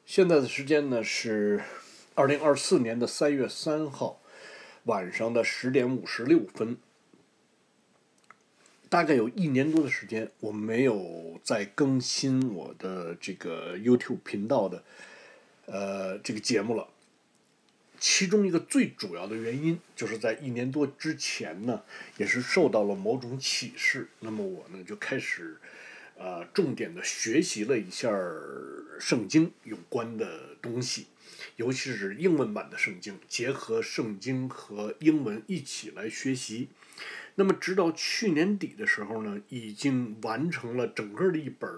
现在的时间呢是2024年3月3号晚上的10点56分，大概有1年多的时间，我没有再更新我的这个 YouTube 频道的这个节目了。其中一个最主要的原因，就是在1年多之前呢，也是受到了某种启示，那么我呢就开始重点的学习了一下圣经有关的东西，尤其是英文版的圣经，结合圣经和英文一起来学习。那么直到去年底的时候呢，已经完成了整个的一本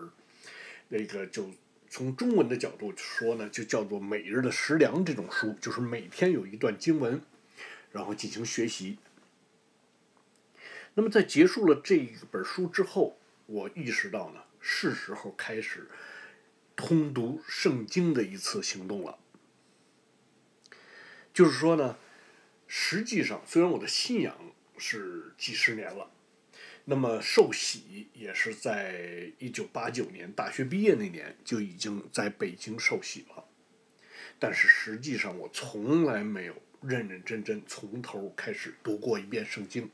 那个就从中文的角度说呢，就叫做每日的食粮这种书，就是每天有一段经文，然后进行学习。那么在结束了这本书之后，我意识到呢，是时候开始通读圣经的一次行动了。就是说呢，实际上虽然我的信仰是几十年了，那么受洗也是在1989年大学毕业那年就已经在北京受洗了，但是实际上我从来没有认认真真从头开始读过一遍圣经。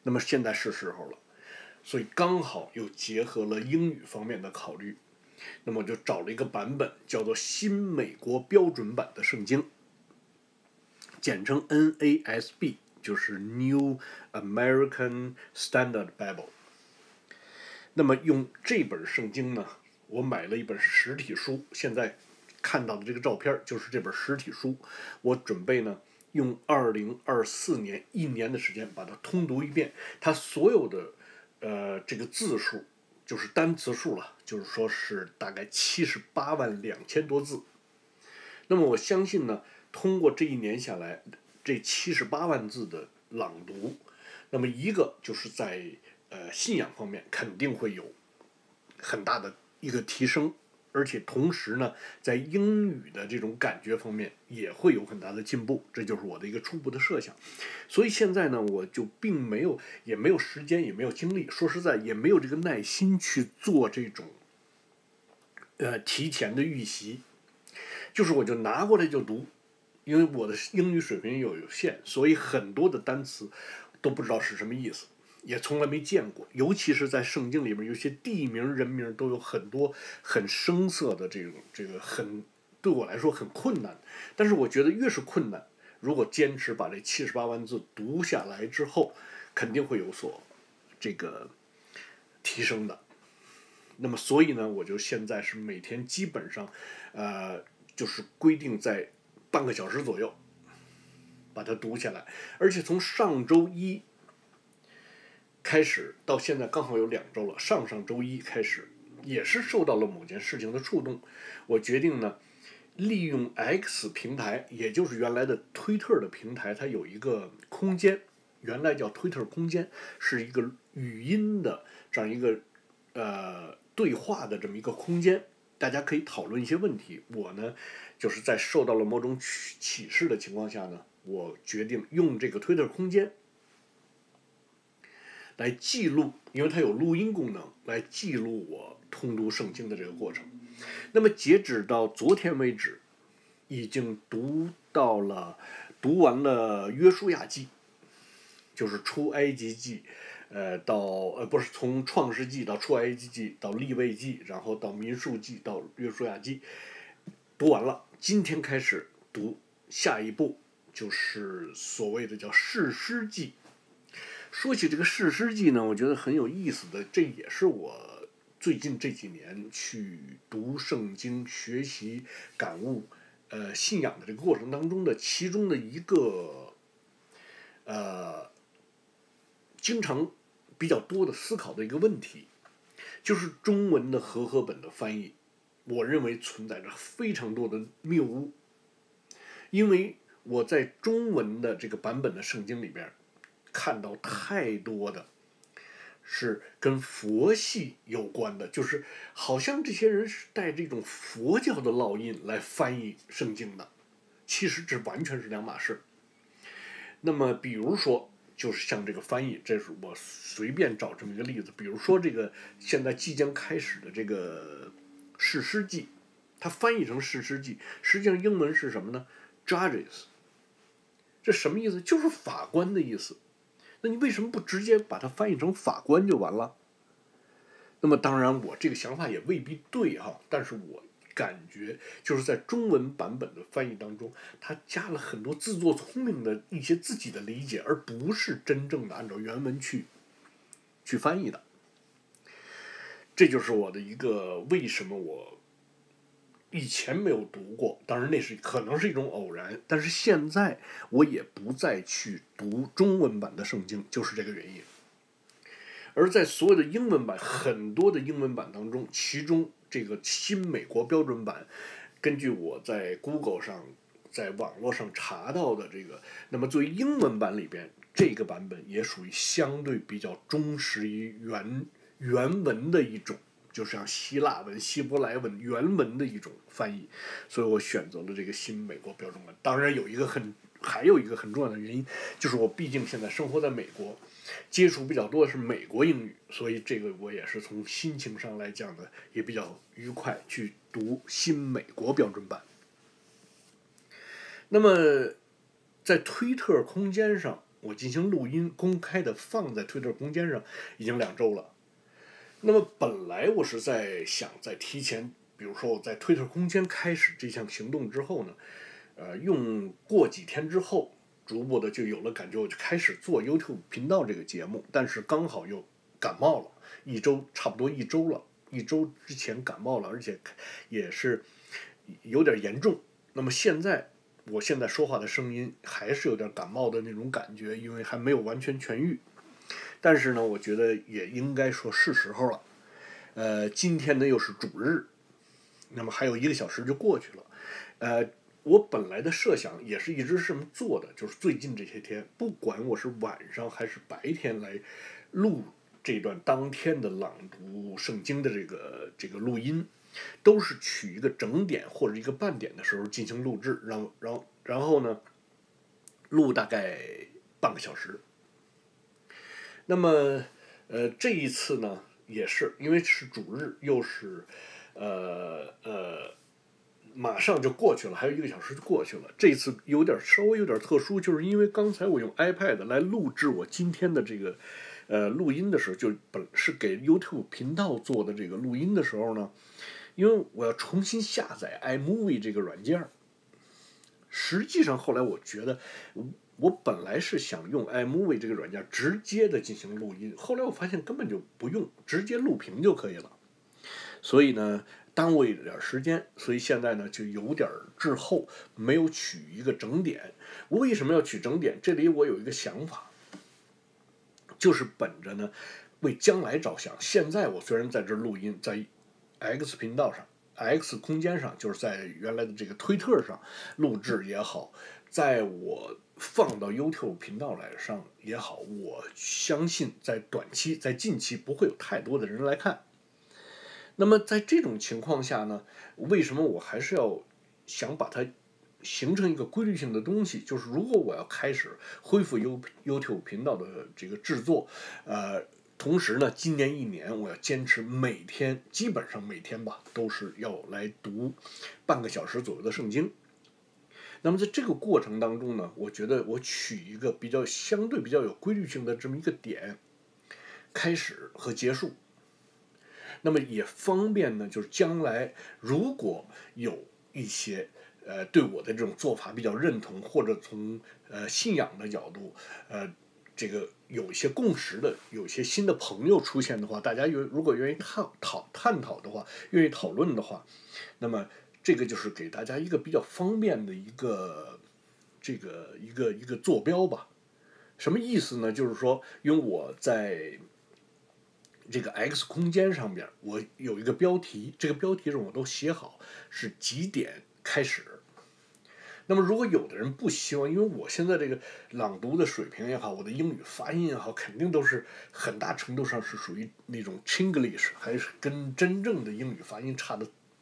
那么现在是时候了，所以刚好又结合了英语方面的考虑，那么我就找了一个版本叫做新美国标准版的圣经，简称 Nasb， 就是 New American Standard Bible。 那么用这本圣经呢，我买了一本实体书，现在看到的这个照片就是这本实体书，我准备呢用2024年1年的时间把它通读一遍，它所有的这个字数就是单词数了，就是说是大概782000多字。那么我相信呢，通过这1年下来，这78万字的朗读，那么一个就是在信仰方面肯定会有很大的一个提升，而且同时呢，在英语的这种感觉方面也会有很大的进步，这就是我的一个初步的设想。所以现在呢，我就也没有时间，也没有精力，说实在也没有这个耐心去做这种提前的预习，就是我就拿过来就读，因为我的英语水平有限，所以很多的单词都不知道是什么意思，也从来没见过，尤其是在圣经里面，有些地名人名都有很多很生涩的这个很对我来说很困难。但是我觉得越是困难，如果坚持把这78万字读下来之后，肯定会有所这个提升的。那么所以呢，我就现在是每天基本上就是规定在半个小时左右把它读下来，而且从上周一开始到现在刚好有2周了，上周一开始也是受到了某件事情的触动，我决定呢利用 X 平台，也就是原来的推特的平台，它有一个空间，原来叫推特空间，是一个语音的这样一个对话的这么一个空间，大家可以讨论一些问题。我呢就是在受到了某种启示的情况下呢，我决定用这个推特空间来记录，因为它有录音功能，来记录我通读圣经的这个过程。那么截止到昨天为止，已经读完了约书亚记，就是出埃及记不是从创世纪到出埃及记到利未记，然后到民数记到约书亚记，读完了。今天开始读下一步，就是所谓的叫士师记。说起这个士师记呢，我觉得很有意思的，这也是我最近这几年去读圣经、学习、感悟信仰的这个过程当中的其中的一个经常比较多的思考的一个问题，就是中文的和合本的翻译，我认为存在着非常多的谬误。因为我在中文的这个版本的圣经里边看到太多的是跟佛系有关的，就是好像这些人是带这种佛教的烙印来翻译圣经的，其实这完全是两码事。那么比如说就是像这个翻译，这是我随便找这么一个例子，比如说这个现在即将开始的这个士师记，它翻译成士师记，实际上英文是什么呢 ？Judges， 这什么意思？就是法官的意思。那你为什么不直接把它翻译成法官就完了？那么当然，我这个想法也未必对哈，但是我感觉就是在中文版本的翻译当中，它加了很多自作聪明的一些自己的理解，而不是真正的按照原文去翻译的。这就是我的一个为什么我以前没有读过，当然那是可能是一种偶然，但是现在我也不再去读中文版的圣经，就是这个原因。而在所有的英文版，很多的英文版当中，其中这个新美国标准版，根据我在 Google 上在网络上查到的这个，那么作为英文版里边，这个版本也属于相对比较忠实于原文的一种，就像希腊文、希伯来文原文的一种翻译，所以我选择了这个新美国标准版。当然还有一个很重要的原因，就是我毕竟现在生活在美国，接触比较多的是美国英语，所以这个我也是从心情上来讲的也比较愉快去读新美国标准版。那么在推特空间上，我进行录音公开的放在推特空间上已经2周了。那么本来我是想在提前，比如说我在推特空间开始这项行动之后呢，用过几天之后，逐步的就有了感觉，我就开始做 YouTube 频道这个节目，但是刚好又感冒了，差不多一周了，1周之前感冒了，而且也是有点严重。那么我现在说话的声音还是有点感冒的那种感觉，因为还没有完全痊愈。但是呢，我觉得也应该说是时候了。今天呢又是主日，那么还有1个小时就过去了。我本来的设想也是一直是这么做的，就是最近这些天，不管我是晚上还是白天来录这段当天的朗读圣经的这个录音，都是取一个整点或者一个半点的时候进行录制，然后呢录大概半个小时。那么这一次呢也是因为是主日，又是马上就过去了，还有1个小时就过去了。这次稍微有点特殊，就是因为刚才我用 iPad 来录制我今天的这个录音的时候，就本是给 YouTube 频道做的这个录音的时候呢，因为我要重新下载 iMovie 这个软件。实际上后来我觉得，我本来是想用 iMovie 这个软件直接的进行录音，后来我发现根本就不用，直接录屏就可以了。所以呢耽误一点时间，所以现在呢就有点滞后，没有取一个整点。我为什么要取整点？这里我有一个想法，就是本着呢为将来着想。现在我虽然在这录音，在 X 频道上 X 空间上，就是在原来的这个推特上录制也好，在我放到 YouTube 频道上也好，我相信在近期不会有太多的人来看。那么在这种情况下呢，为什么我还是要想把它形成一个规律性的东西？就是如果我要开始恢复 YouTube 频道的这个制作，同时呢，今年1年我要坚持基本上每天吧，都是要来读半个小时左右的圣经。那么在这个过程当中呢，我觉得我取一个相对比较有规律性的这么一个点，开始和结束。那么也方便呢，就是将来如果有一些对我的这种做法比较认同，或者从信仰的角度这个有一些共识的，有一些新的朋友出现的话，大家如果愿意探讨的话，愿意讨论的话，那么这个就是给大家一个比较方便的一个坐标吧。什么意思呢？就是说，因为我在这个 X 空间上边，我有一个标题，这个标题上我都写好是几点开始。那么如果有的人不希望，因为我现在这个朗读的水平也好，我的英语发音也好，肯定都是很大程度上是属于那种 Chinglish， 还是跟真正的英语发音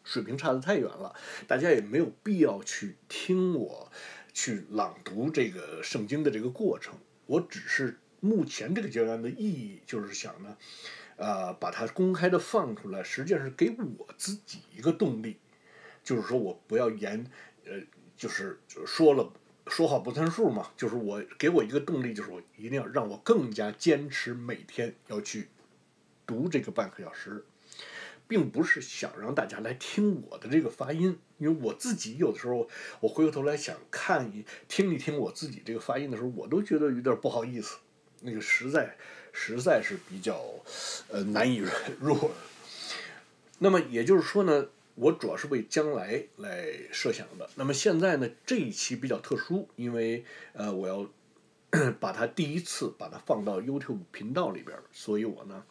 水平差得太远了，大家也没有必要去听我去朗读这个圣经的这个过程。我只是目前这个阶段的意义就是想呢把它公开的放出来，实际上是给我自己一个动力，就是说我不要就是说话不算数嘛，就是给我一个动力，就是我一定要让我更加坚持每天要去读这个半个小时，并不是想让大家来听我的这个发音，因为我自己有的时候我回过头来想听一听我自己这个发音的时候，我都觉得有点不好意思，那个实在是比较难以入耳。那么也就是说呢，我主要是为将来来设想的。那么现在呢，这一期比较特殊，因为我要把它第一次把它放到 YouTube 频道里边，所以我呢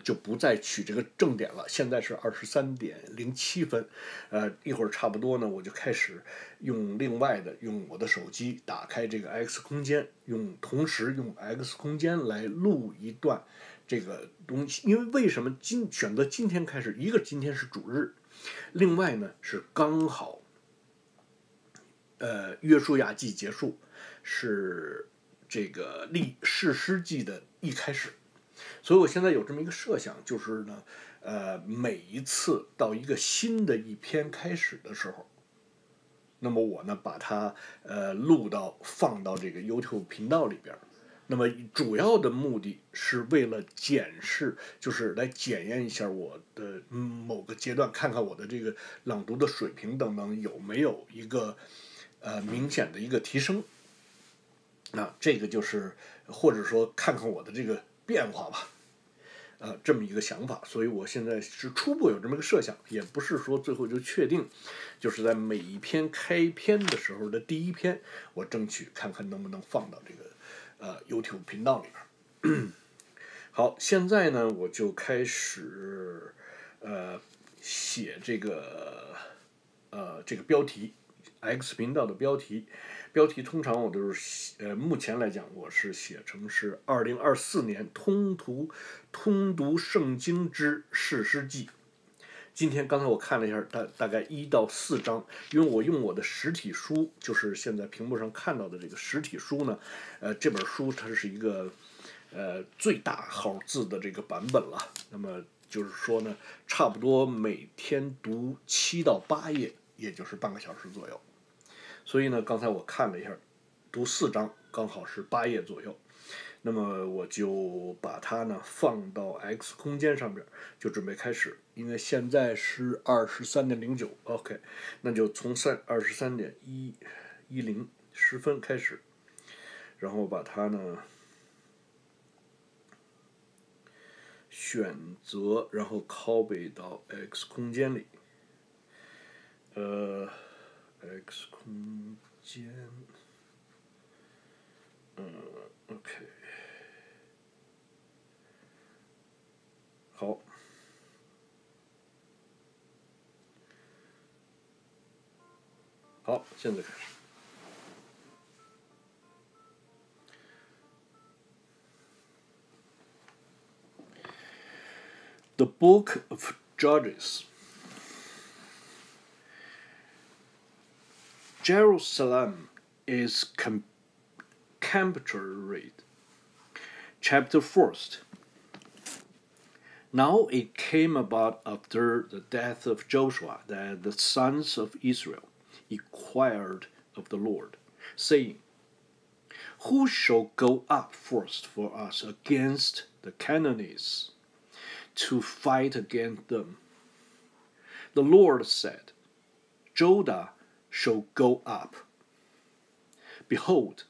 就不再取这个正点了。现在是23:07，一会儿差不多呢，我就开始用我的手机打开这个 X 空间，同时用 X 空间来录一段这个东西。因为为什么选择今天开始？一个今天是主日，另外呢是刚好约书亚记结束，是这个士师记的一开始。所以我现在有这么一个设想，就是呢，每一次到一个新的一篇开始的时候，那么我呢把它放到这个 YouTube 频道里边。那么主要的目的是为了就是来检验一下我的某个阶段，看看我的这个朗读的水平等等有没有一个明显的一个提升。那这个就是或者说看看我的这个变化吧，这么一个想法。所以我现在是初步有这么个设想，也不是说最后就确定，就是在每一篇开篇的时候的第一篇，我争取看看能不能放到这个YouTube 频道里边。好，现在呢我就开始写这个标题 ，X 频道的标题。标题通常我都是目前来讲我是写成是2024年通读圣经之士师记。刚才我看了一下，大概1到4章，因为我用我的实体书，就是现在屏幕上看到的这个实体书呢，这本书它是一个最大号字的这个版本了。那么就是说呢，差不多每天读7到8页，也就是半个小时左右。所以呢，刚才我看了一下，读4章刚好是8页左右。那么我就把它呢放到 X 空间上边，就准备开始。因为现在是23:09 ，OK， 那就从23:10开始，然后把它呢选择，然后copy到 X 空间里。X 空间，OK， 好，现在开始。The Book of Judges. Jerusalem is captured. Chapter 1. Now it came about after the death of Joshua that the sons of Israel inquired of the Lord, saying, Who shall go up first for us against the Canaanites, to fight against them? The Lord said, Judah shall go up. Behold,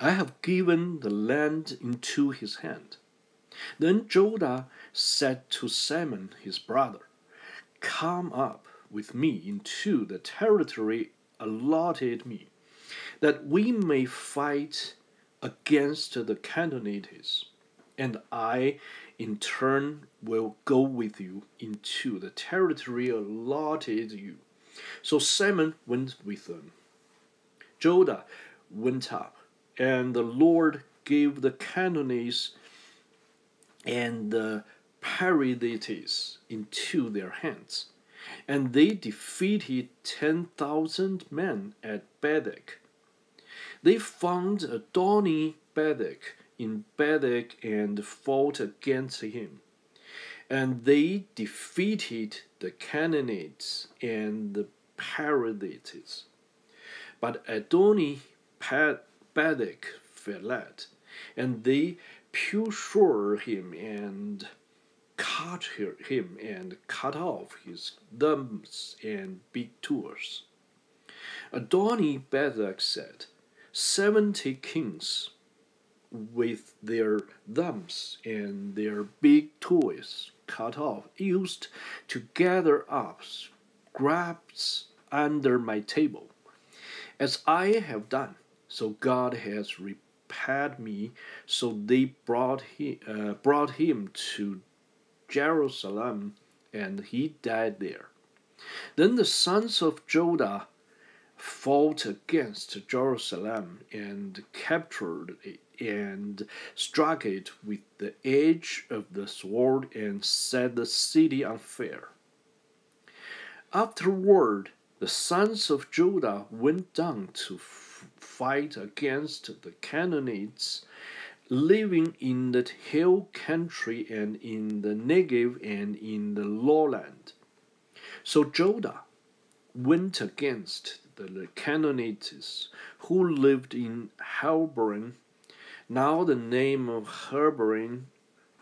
I have given the land into his hand. Then Judah said to Simon his brother, Come up with me into the territory allotted me, that we may fight against the Canaanites, and I in turn will go with you into the territory allotted you. So Simon went with them. Judah went up, and the Lord gave the Canaanites and the Perizzites into their hands, and they defeated 10,000 men at Bedek. They found Adoni-Bedek in Bedek and fought against him. And they defeated the Canaanites and the Perizzites. But Adoni-Bezek fled, and they pursued him and cut off his thumbs and big toes. Adoni-Bezek said, 70 kings with their thumbs and their big toes cut off used to gather up scraps under my table. As I have done, so God has repaid me. So they brought him to Jerusalem, and he died there. Then the sons of Judah fought against Jerusalem and captured it and struck it with the edge of the sword and set the city on fire. Afterward, the sons of Judah went down to fight against the Canaanites living in the hill country and in the Negev and in the lowland. So Judah went against the Canaanites who lived in Hebron. Now the name of Hebron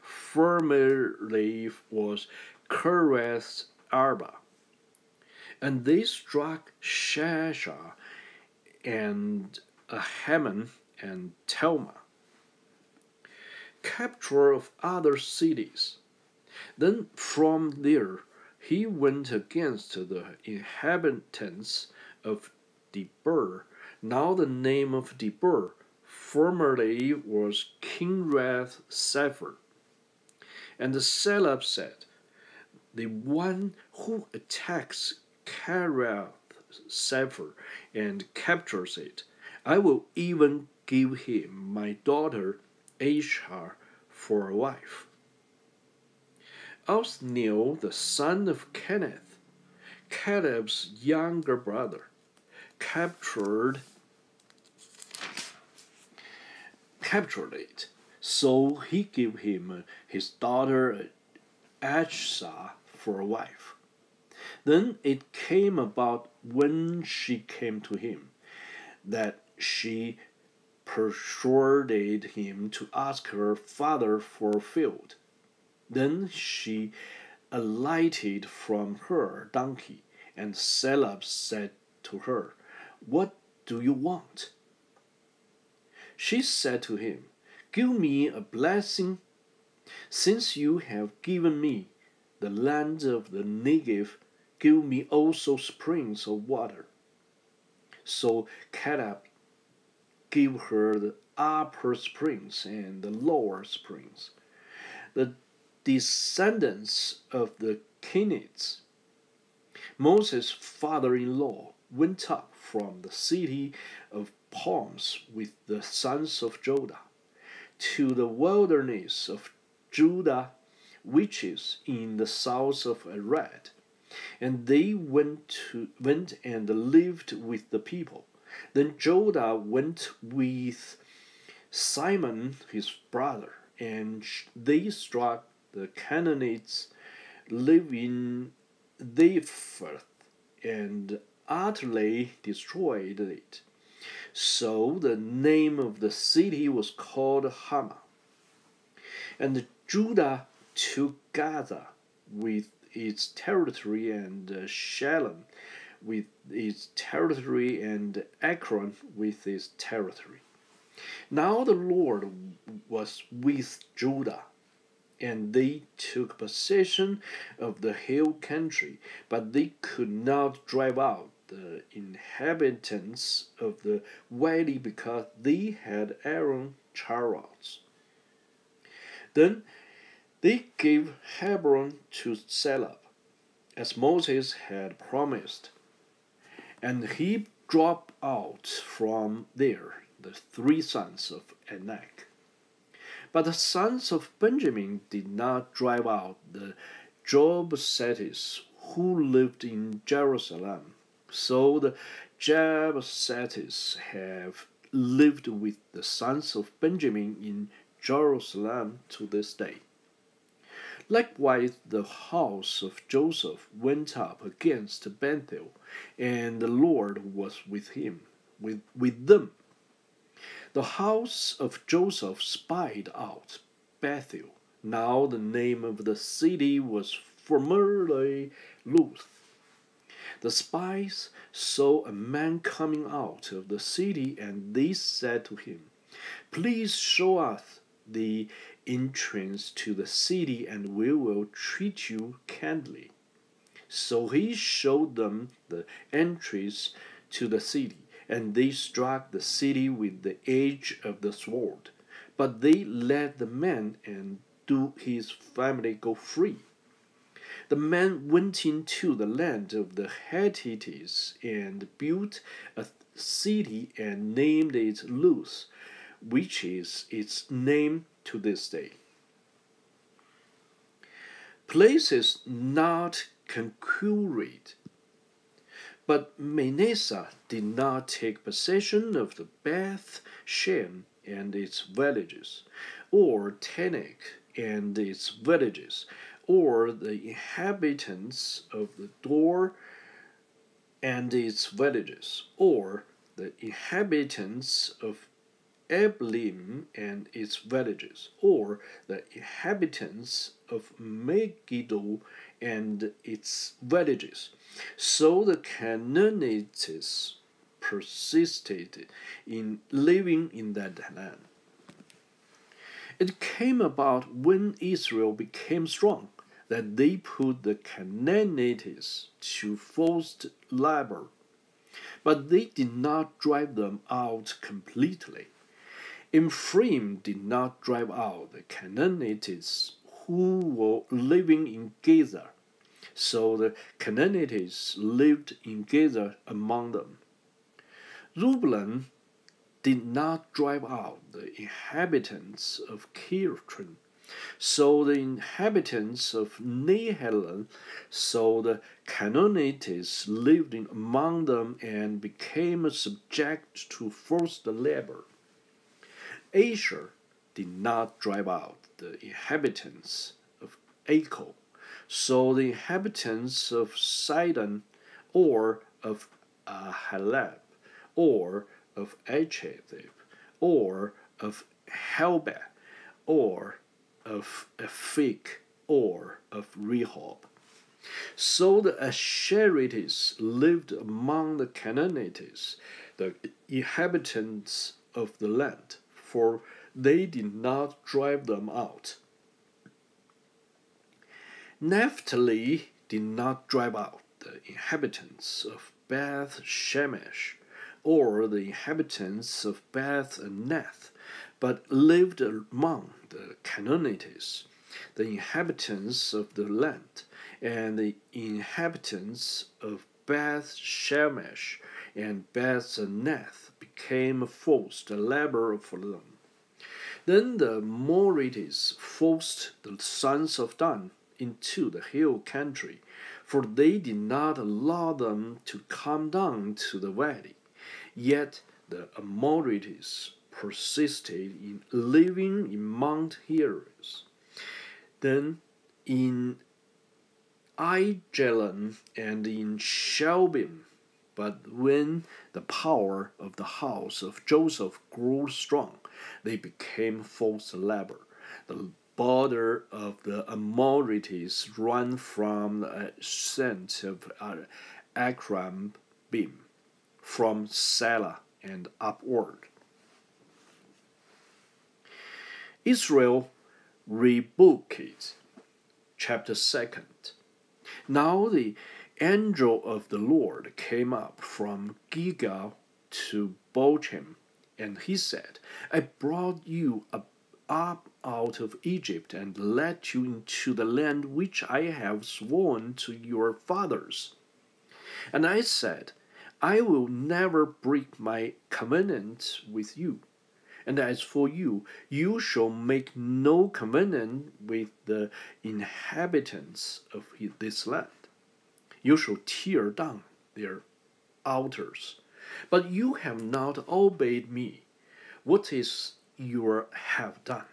formerly was Kiriath Arba. And they struck Shashah and Haman and Telma. Capture of other cities. Then from there he went against the inhabitants of Debir. Now the name of Debir formerly was Kiriath Sepher. And the Caleb said, the one who attacks Kiriath Sepher and captures it, I will even give him my daughter Ashar for a wife. Othniel, the son of Kenneth, Caleb's younger brother, captured it. So he gave him his daughter Ashar for a wife. Then it came about when she came to him that she persuaded him to ask her father for a field. Then she alighted from her donkey, and Caleb said to her, What do you want? She said to him, Give me a blessing, since you have given me the land of the Negev. Give me also springs of water. So Caleb gave her the upper springs and the lower springs. The descendants of the Kenites, Moses' father-in-law, went up from the city of palms with the sons of Judah to the wilderness of Judah, which is in the south of Arad. And they went and lived with the people. Then Judah went with Simon his brother, and they struck the Canaanites living Zephath and utterly destroyed it. So the name of the city was called Hama. And Judah took Gaza with its territory, and Shalom with its territory, and Ekron with its territory. Now the Lord was with Judah, and they took possession of the hill country, but they could not drive out the inhabitants of the valley because they had Aaron chariots. Then they gave Hebron to Caleb, as Moses had promised, and he dropped out from there the 3 sons of Anak. But the sons of Benjamin did not drive out the Jebusites who lived in Jerusalem. So the Jebusites have lived with the sons of Benjamin in Jerusalem to this day. Likewise, the house of Joseph went up against Bethel, and the Lord was with them. The house of Joseph spied out Bethel. Now the name of the city was formerly Luz. The spies saw a man coming out of the city, and they said to him, "Please show us the entrance to the city, and we will treat you kindly." So he showed them the entrance to the city, and they struck the city with the edge of the sword. But they let the man and his family go free. The man went into the land of the Hittites and built a city and named it Luz, which is its name to this day. Places not conquered. But Manasseh did not take possession of the Beth Shem and its villages, or Tanakh and its villages, or the inhabitants of the Dor and its villages, or the inhabitants of Eblim and its villages, or the inhabitants of Megiddo and its villages. So the Canaanites persisted in living in that land. It came about when Israel became strong that they put the Canaanites to forced labor, but they did not drive them out completely. Ephraim did not drive out the Canaanites who were living in Gaza, so the Canaanites lived in Gaza among them. Zebulun did not drive out the inhabitants of Kirthan, so the inhabitants of Nahalal, so the Canaanites lived among them and became subject to forced labor. Asher did not drive out the inhabitants of Acco, so the inhabitants of Sidon, or of Halab, or of Achazib, or of Helbah, or of Aphik, or of Rehob. So the Asherites lived among the Canaanites, the inhabitants of the land, for they did not drive them out. Naphtali did not drive out the inhabitants of Beth Shemesh, or the inhabitants of Beth Anath, but lived among the Canaanites, the inhabitants of the land, and the inhabitants of Beth Shemesh and Beth Anath became forced labor for them. Then the Amorites forced the sons of Dan into the hill country, for they did not allow them to come down to the valley. Yet the Amorites persisted in living in Mount Heres, then in Aijalon and in Shalbim. But when the power of the house of Joseph grew strong, they became forced labor. The border of the Amorites ran from the ascent of Akrabim, from Selah and upward. Israel rebuked. Chapter 2. Now the angel of the Lord came up from Gilgal to Bochim, and he said, I brought you up out of Egypt and led you into the land which I have sworn to your fathers. And I said, I will never break my covenant with you. And as for you, you shall make no covenant with the inhabitants of this land. You shall tear down their altars. But you have not obeyed me. What is you have done?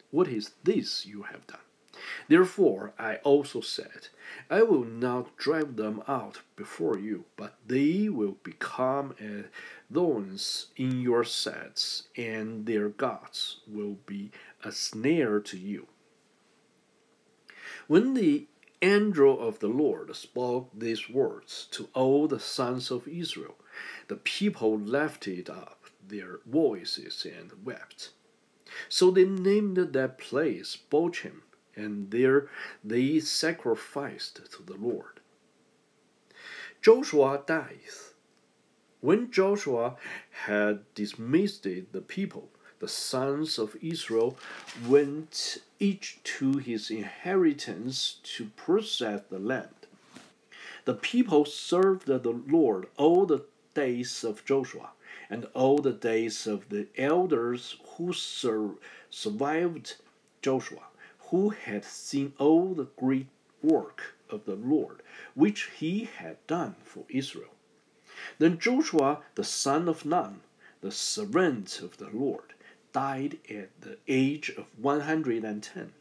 What is this you have done? Therefore I also said, I will not drive them out before you, but they will become as thorns in your sides, and their gods will be a snare to you. When the angel of the Lord spoke these words to all the sons of Israel, the people lifted up their voices and wept. So they named that place Bochim, and there they sacrificed to the Lord. Joshua dies. When Joshua had dismissed the people, the sons of Israel went each to his inheritance to possess the land. The people served the Lord all the days of Joshua, and all the days of the elders who survived Joshua, who had seen all the great work of the Lord, which he had done for Israel. Then Joshua, the son of Nun, the servant of the Lord, died at the age of 110,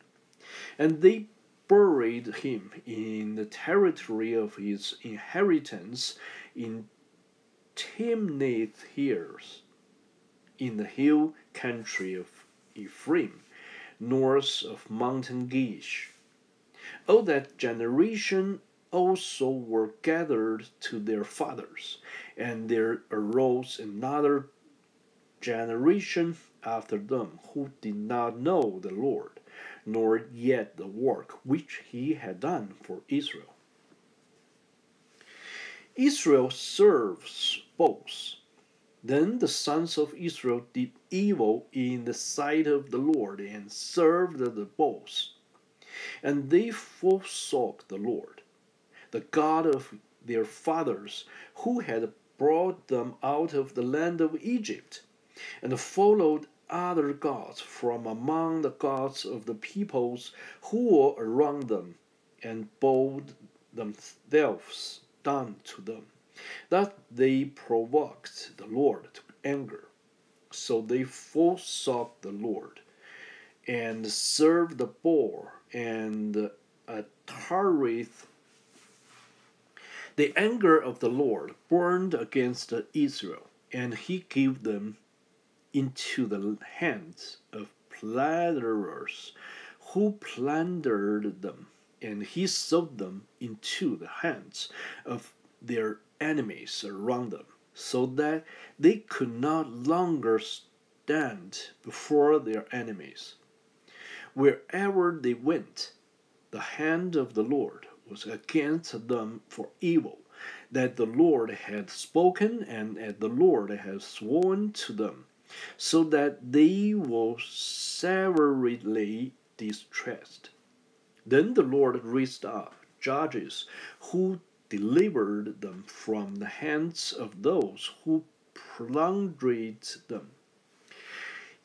and they buried him in the territory of his inheritance in Timnath-Heres, in the hill country of Ephraim, north of Mountain Gish. All that generation also were gathered to their fathers, and there arose another generation after them who did not know the Lord, nor yet the work which he had done for Israel. Israel serves both. Then the sons of Israel did evil in the sight of the Lord and served the bulls. And they forsook the Lord, the God of their fathers, who had brought them out of the land of Egypt, and followed other gods from among the gods of the peoples who were around them, and bowed themselves down to them, that they provoked the Lord to anger. So they forsook the Lord, and served the bull and Astareth. The anger of the Lord burned against Israel, and he gave them into the hands of plunderers who plundered them, and he sold them into the hands of their enemies around them, so that they could not longer stand before their enemies. Wherever they went, the hand of the Lord was against them for evil, that the Lord had spoken and that the Lord had sworn to them, so that they were severely distressed. Then the Lord raised up judges who delivered them from the hands of those who plundered them.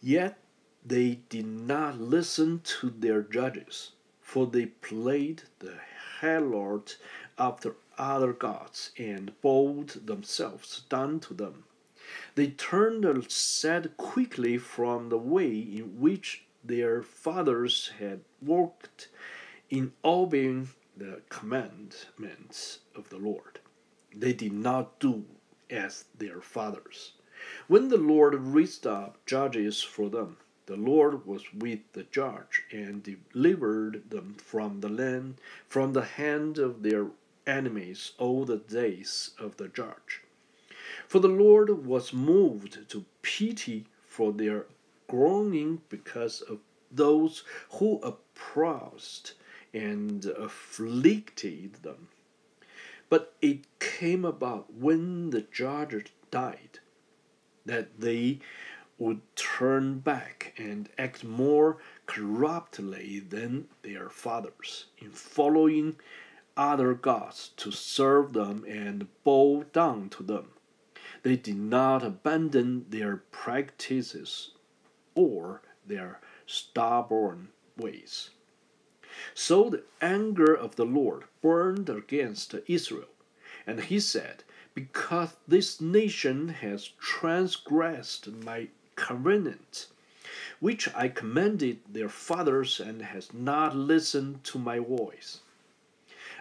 Yet they did not listen to their judges, for they played the harlot after other gods and bowed themselves down to them. They turned aside quickly from the way in which their fathers had walked in obeying the commandments of the Lord. They did not do as their fathers. When the Lord raised up judges for them, the Lord was with the judge and delivered them from the hand of their enemies all the days of the judge. For the Lord was moved to pity for their groaning because of those who oppressed and afflicted them. But it came about when the judge died, that they would turn back and act more corruptly than their fathers, in following other gods to serve them and bow down to them. They did not abandon their practices or their stubborn ways. So the anger of the Lord burned against Israel, and he said, because this nation has transgressed my covenant, which I commanded their fathers, and has not listened to my voice.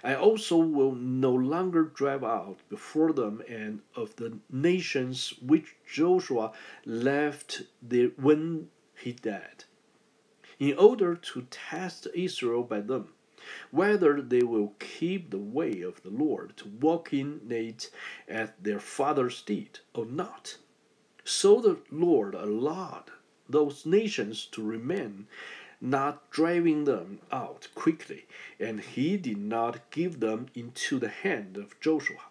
I also will no longer drive out before them and of the nations which Joshua left there when he died, in order to test Israel by them, whether they will keep the way of the Lord to walk in it as their fathers did, or not. So the Lord allowed those nations to remain, not driving them out quickly, and he did not give them into the hand of Joshua.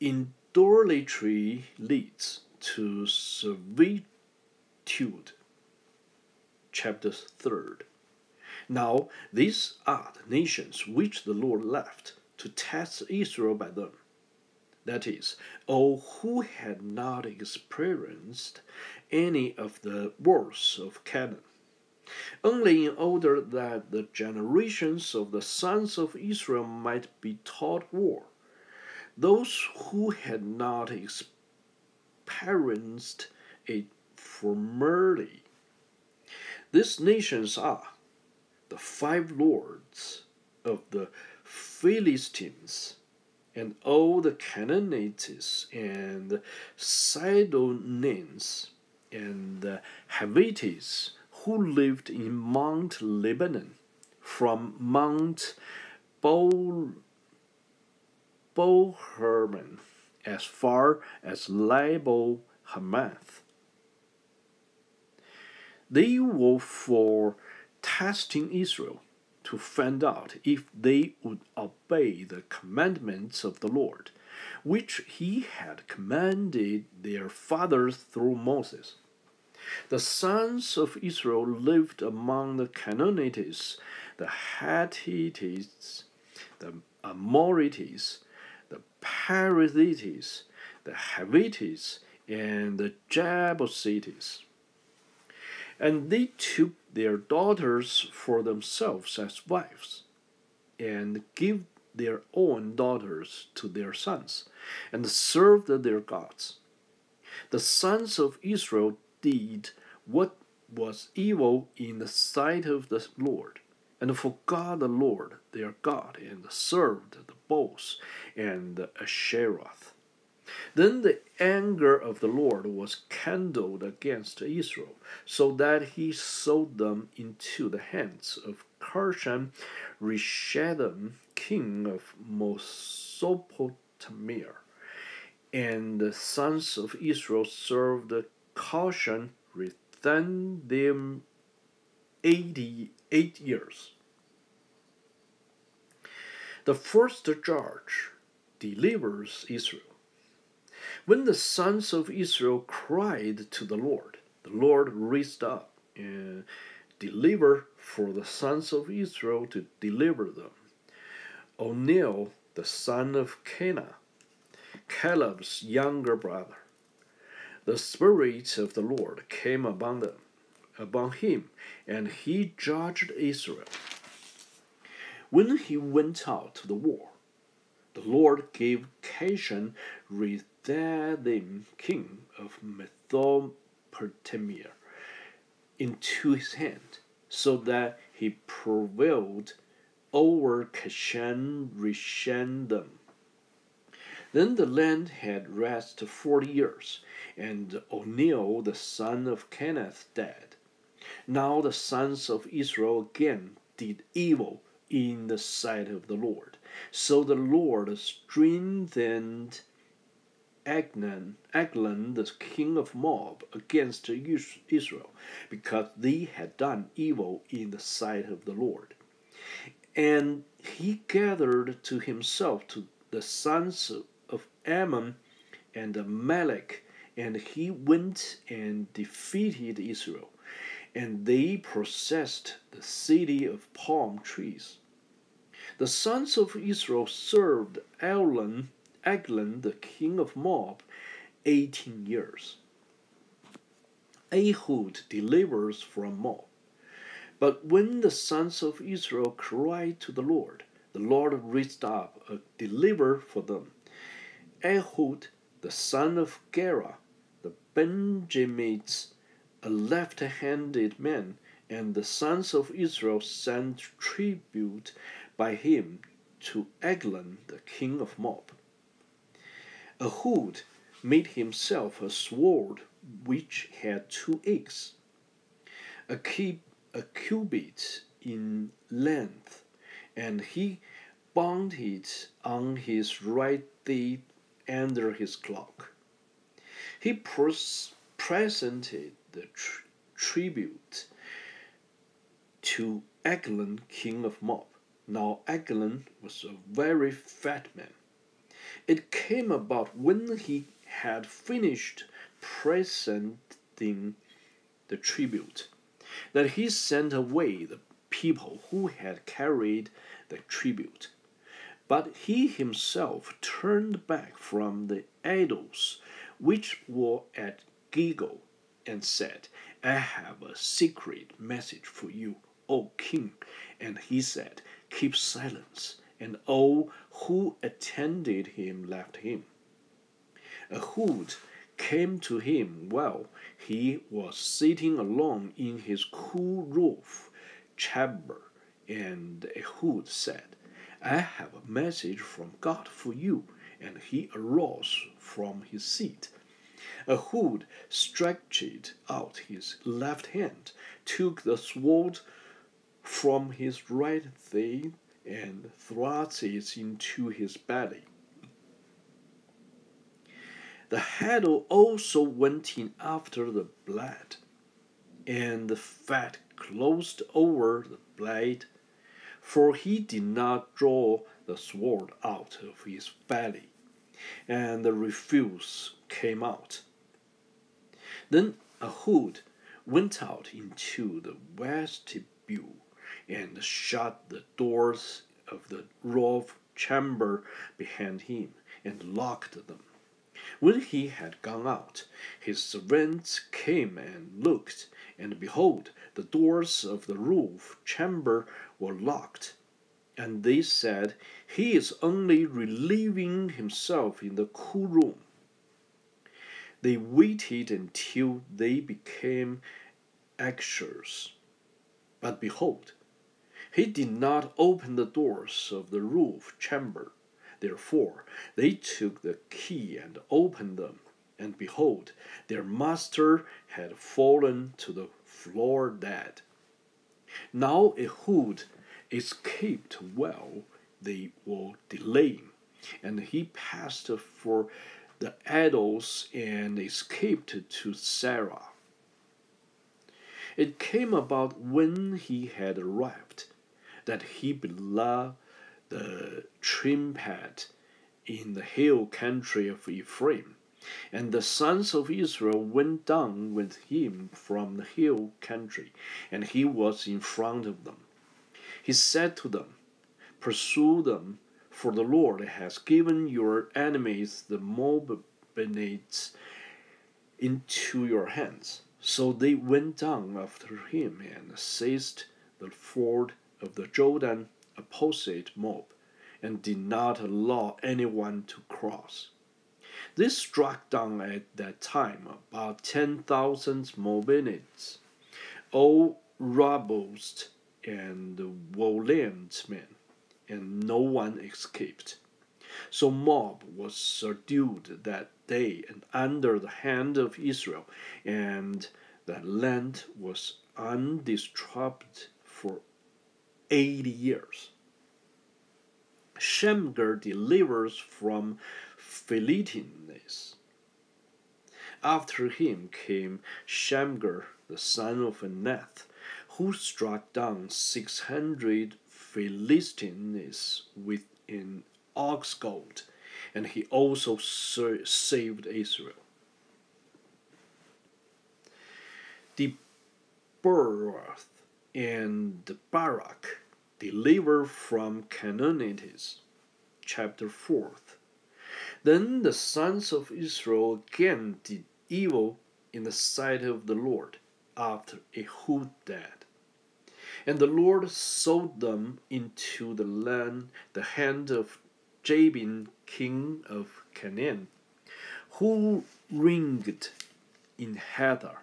Idolatry leads to servitude. Chapter 3. Now these are the nations which the Lord left to test Israel by them. That is, all who had not experienced any of the wars of Canaan, only in order that the generations of the sons of Israel might be taught war. Those who had not experienced it formerly. These nations are the 5 lords of the Philistines, and all the Canaanites, and the Sidonians, and the Hivites, who lived in Mount Lebanon, from Mount Hermon as far as Lebo Hamath. They were for testing Israel, to find out if they would obey the commandments of the Lord, which he had commanded their fathers through Moses. The sons of Israel lived among the Canaanites, the Hittites, the Amorites, the Perizzites, the Hivites, and the Jebusites. And they took their daughters for themselves as wives, and gave their own daughters to their sons, and served their gods. The sons of Israel did what was evil in the sight of the Lord, and forgot the Lord their God, and served the bulls and the Asheroth. Then the anger of the Lord was kindled against Israel, so that he sold them into the hands of Cushan-Rishathaim, king of Mesopotamia. And the sons of Israel served Cushan-Rishathaim 88 years. The first judge delivers Israel. When the sons of Israel cried to the Lord raised up and delivered for the sons of Israel to deliver them. Othniel, the son of Kenaz, Caleb's younger brother. The Spirit of the Lord came upon him, and he judged Israel. When he went out to the war, the Lord gave Cushan-Rishathaim, king of Mesopotamia, into his hand, so that he prevailed over Cushan-Rishathaim. Then the land had rest 40 years, and Othniel the son of Kenaz died. Now the sons of Israel again did evil in the sight of the Lord. So the Lord strengthened Eglon, the king of Moab, against Israel, because they had done evil in the sight of the Lord. And he gathered to himself to the sons of Ammon and Amalek, and he went and defeated Israel, and they possessed the city of palm trees. The sons of Israel served Eglon, the king of Moab, 18 years. Ehud delivers from Moab. But when the sons of Israel cried to the Lord raised up a deliverer for them. Ehud, the son of Gera, the Benjamites, a left-handed man, and the sons of Israel sent tribute by him to Eglon, the king of Moab. Ehud made himself a sword which had 2 edges, a cubit in length, and he bound it on his right thigh under his cloak. He presented the tribute to Eglon, king of Moab. Now Eglon was a very fat man. It came about when he had finished presenting the tribute that he sent away the people who had carried the tribute. But he himself turned back from the idols which were at Gilgal, and said, I have a secret message for you, O king. And he said, Keep silence. And all who attended him left him. Ehud came to him while he was sitting alone in his cool roof chamber, and Ehud said, I have a message from God for you. And he arose from his seat. Ehud stretched out his left hand, took the sword from his right thigh, and thrust it into his belly. The handle also went in after the blood, and the fat closed over the blade, for he did not draw the sword out of his belly, and the refuse came out. Then Ehud went out into the vestibule and shut the doors of the roof chamber behind him and locked them. When he had gone out, his servants came and looked, and behold, the doors of the roof chamber were locked. And they said, He is only relieving himself in the cool room. They waited until they became anxious. But behold, he did not open the doors of the roof chamber. Therefore they took the key and opened them, and behold, their master had fallen to the floor dead. Now Ehud escaped while they were delaying, and he passed for the idols and escaped to Sarah. It came about when he had arrived that he beloved the trimpet in the hill country of Ephraim, and the sons of Israel went down with him from the hill country, and he was in front of them. He said to them, Pursue them, for the Lord has given your enemies the Moabites into your hands. So they went down after him and seized the ford of the Jordan opposite Moab, and did not allow anyone to cross. They struck down at that time about 10,000 Moabites, all robust and valiant men, and no one escaped. So Moab was subdued that day and under the hand of Israel, and the land was undisturbed for 80 years. Shamgar delivers from Philistines. After him came Shamgar, the son of Anath, who struck down 600 Philistines with an ox goad, and he also saved Israel. Deborah and Barak delivered from Canaanites. Chapter 4. Then the sons of Israel again did evil in the sight of the Lord after Ehud died. And the Lord sold them into the hand of Jabin, king of Canaan, who reigned in Hadar,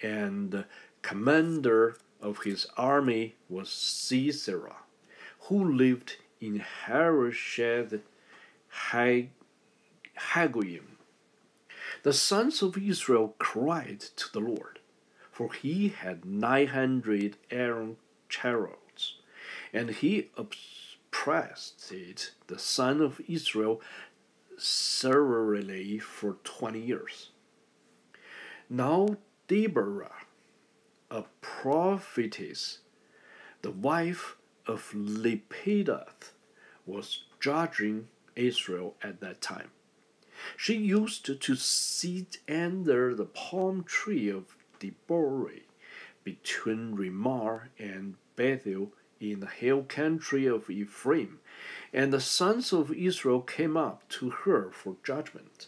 and the commander of his army was Sisera, who lived in Harosheth Hagoyim. The sons of Israel cried to the Lord, for he had 900 Aaron chariots, and he oppressed the son of Israel severely for 20 years. Now Deborah, a prophetess, the wife of Lepideth, was judging Israel at that time. She used to sit under the palm tree of Deborah between Ramah and Bethel in the hill country of Ephraim, and the sons of Israel came up to her for judgment.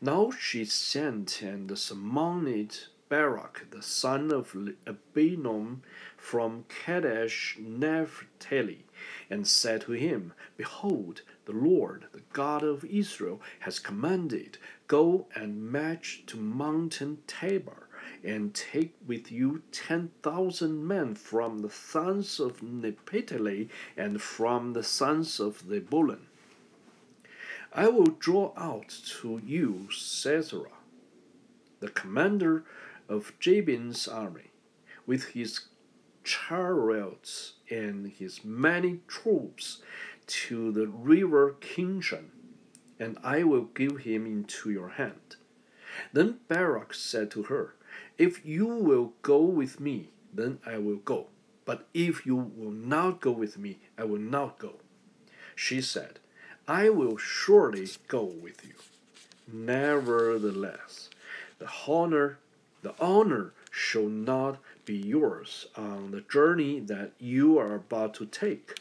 Now she sent and summoned Barak, the son of Abinoam, from Kadesh Naphtali, and said to him, Behold, the Lord, the God of Israel, has commanded, Go and march to mountain Tabor, and take with you 10,000 men from the sons of Naphtali and from the sons of Zebulun. I will draw out to you Sisera, the commander of Jabin's army, with his chariots and his many troops, to the river Kishon, and I will give him into your hand. Then Barak said to her, If you will go with me, then I will go. But if you will not go with me, I will not go. She said, I will surely go with you. Nevertheless, the honor shall not be yours on the journey that you are about to take.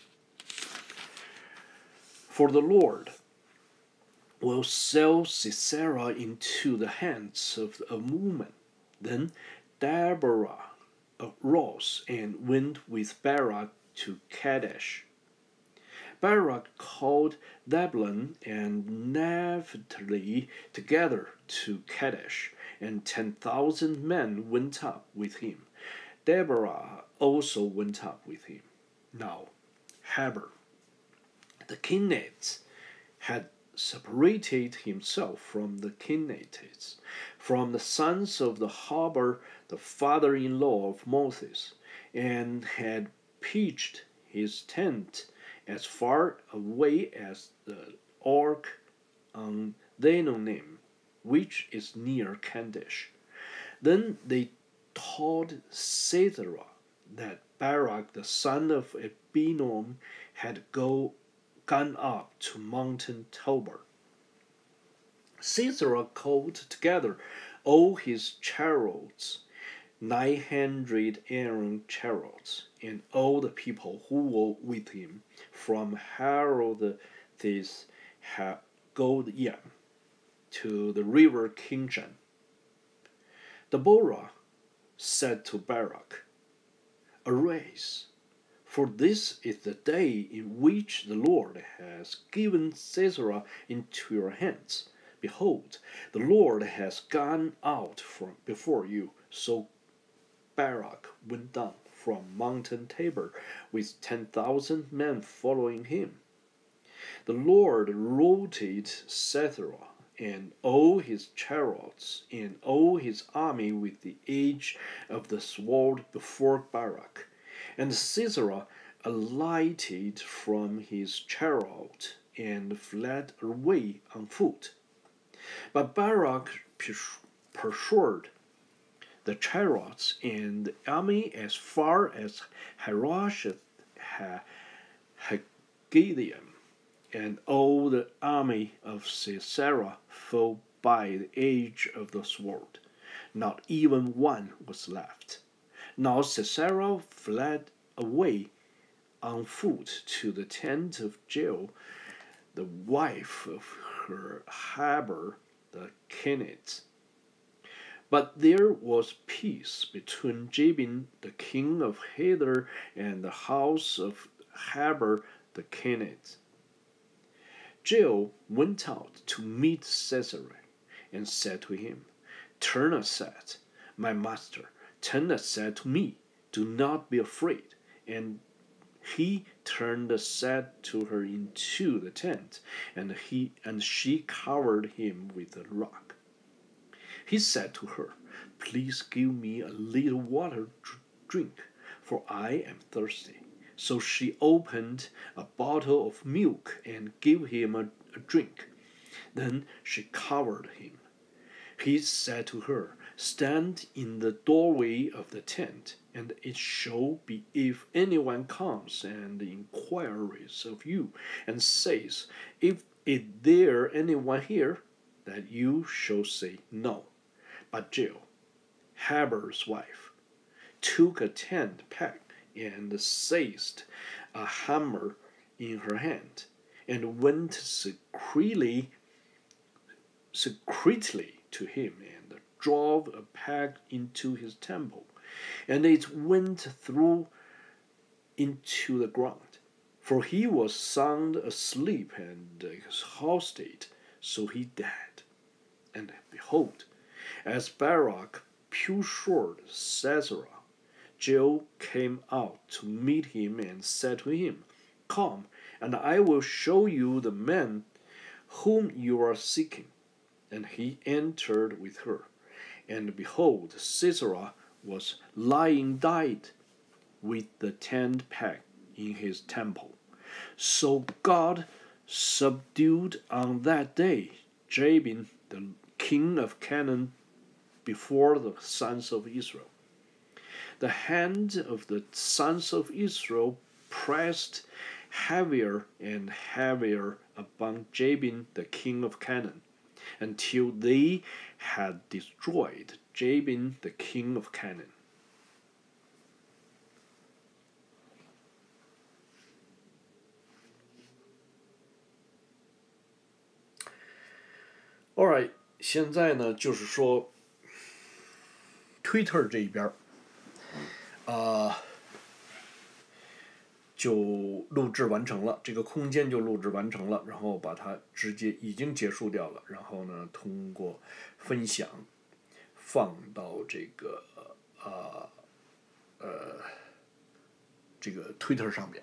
For the Lord will sell Sisera into the hands of a woman. Then Deborah arose and went with Barak to Kadesh. Barak called Zebulun and Naphtali together to Kadesh, and 10,000 men went up with him. Deborah also went up with him. Now Heber, the Kenites, had separated himself from the Kenites, from the sons of the Heber, the father-in-law of Moses, and had pitched his tent as far away as the Ark on Zenonim, which is near Kadesh. Then they told Sisera that Barak, the son of Abinoam, had gone up to mountain Tabor. Sisera called together all his chariots, 900 Aaron chariots, and all the people who were with him, from Harosheth Hagoyim to the river Kishon. Deborah said to Barak, Arise, for this is the day in which the Lord has given Sisera into your hands. Behold, the Lord has gone out from before you. So Barak went down from mountain Tabor with 10,000 men following him. The Lord routed Sisera and all his chariots and all his army with the edge of the sword before Barak. And Sisera alighted from his chariot and fled away on foot. But Barak pursued the chariots and the army as far as Harosheth Hagoyim, and all the army of Sisera fell by the edge of the sword. Not even one was left. Now Sisera fled away on foot to the tent of Jael, the wife of her Heber the Kenite. But there was peace between Jabin the king of Hadar and the house of Heber the Kenite. Jael went out to meet Sisera, and said to him, Turn aside, my master, turn aside to me. Do not be afraid. And he turned aside to her into the tent, and she covered him with a rug. He said to her, Please give me a little water to drink, for I am thirsty. So she opened a bottle of milk and gave him a drink. Then she covered him. He said to her, Stand in the doorway of the tent, and it shall be if anyone comes and inquires of you, and says, Is there anyone here? That you shall say, No. But Jill, Heber's wife, took a tent peg and seized a hammer in her hand, and went secretly to him and drove a peg into his temple, and it went through into the ground. For he was sound asleep and exhausted, so he died. And behold, as Barak pursued Sisera, Jael came out to meet him and said to him, Come, and I will show you the man whom you are seeking. And he entered with her. And behold, Sisera was lying dead with the tent peg in his temple. So God subdued on that day Jabin, the king of Canaan, before the sons of Israel. The hand of the sons of Israel pressed heavier and heavier upon Jabin, the king of Canaan, until they had destroyed Jabin, the king of Canaan. All right， 现在呢就是说，Twitter 这一边就录制完成了，这个空间就录制完成了，然后把它直接已经结束掉了，然后呢通过分享放到这个Twitter 上面。